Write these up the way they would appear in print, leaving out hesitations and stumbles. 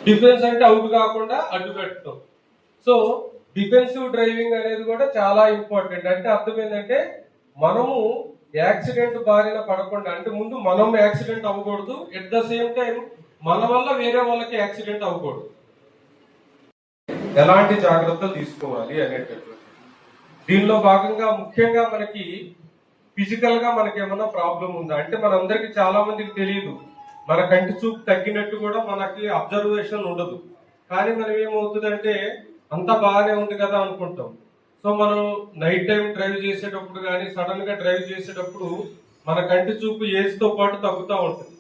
Defence అంటే out కాకుండా అడ్డు పెట్టడం. సో డిఫెన్సివ్ డ్రైవింగ్ అనేది కూడా చాలా ఇంపార్టెంట్. అంటే అర్థం ఏంటంటే మనము యాక్సిడెంట్ బారిన పడకుండా, అంటే ముందు మనం యాక్సిడెంట్ అవ్వకూడదు, ఎట్ ద సేమ్ టైం మన వల్ల వేరే వాళ్ళకి యాక్సిడెంట్ అవ్వకూడదు. ఎలాంటి జాగ్రత్తలు తీసుకోవాలి అనేటటువంటి దీనిలో భాగంగా ముఖ్యంగా మనకి ఫిజికల్ గా మనకి ఏమన్నా ప్రాబ్లం ఉందా అంటే మనందరికి చాలా మందికి తెలియదు. మన కంటి చూపు తగ్గినట్టు కూడా మనకి అబ్జర్వేషన్ ఉండదు. కానీ మనం ఏమవుతుందంటే అంతా బాగానే ఉంది కదా అనుకుంటాం. సో మనం నైట్ టైం డ్రైవ్ చేసేటప్పుడు కానీ సడన్ గా డ్రైవ్ చేసేటప్పుడు మన కంటి చూపు ఏజ్ తో పాటు తగ్గుతూ ఉంటుంది.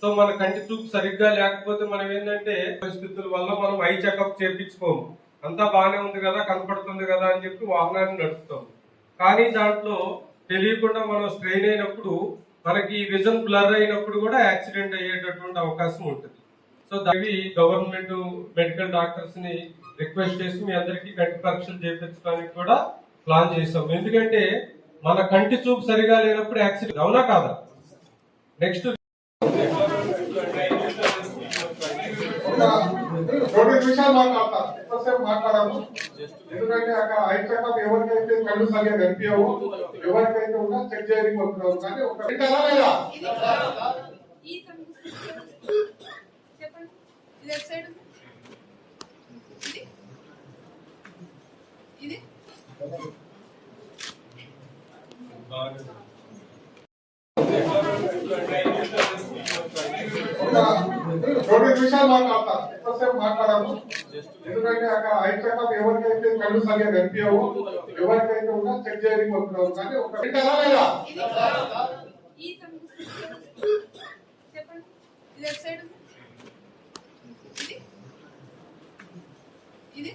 సో మన కంటి చూపు సరిగ్గా లేకపోతే మనం ఏంటంటే పరిస్థితుల వల్ల మనం ఐ చెకప్ చేయించుకోము. అంతా బాగానే ఉంది కదా, కనపడుతుంది కదా అని చెప్పి వాహనాన్ని నడుపుతాం. కానీ దాంట్లో తెలియకుండా మనం స్ట్రెయిన్ అయినప్పుడు మనకి విజన్ బ్లర్ అయినప్పుడు కూడా యాక్సిడెంట్ అయ్యేటటువంటి అవకాశం ఉంటుంది. సో దాని గవర్నమెంట్ మెడికల్ డాక్టర్స్ ని రిక్వెస్ట్ చేసి మీ అందరికీ కంటి పరీక్షలు చేయించడానికి కూడా ప్లాన్ చేసాం. ఎందుకంటే మన కంటి చూపు సరిగా లేనప్పుడు యాక్సిడెంట్ అవునా కాదా? నెక్స్ట్ మాట్లాడాము. ఎందుకంటే అక్కడ ఐ చెకప్ ఎవరికైతే కళ్ళు సరిగా కనిపించవు, ఎవరికైతే ఉన్నా చెక్ చేయకపోతున్నాం. కానీ ఒక విషయాలు మాట్లాడాము. ఎందుకంటే అక్కడ ఐ చెకప్ ఎవరికైతే కళ్ళు సరిగా కనిపించవు, ఎవరికైతే ఉన్నా చెక్ చేయకపోతున్నాం. కానీ ఒక ఇది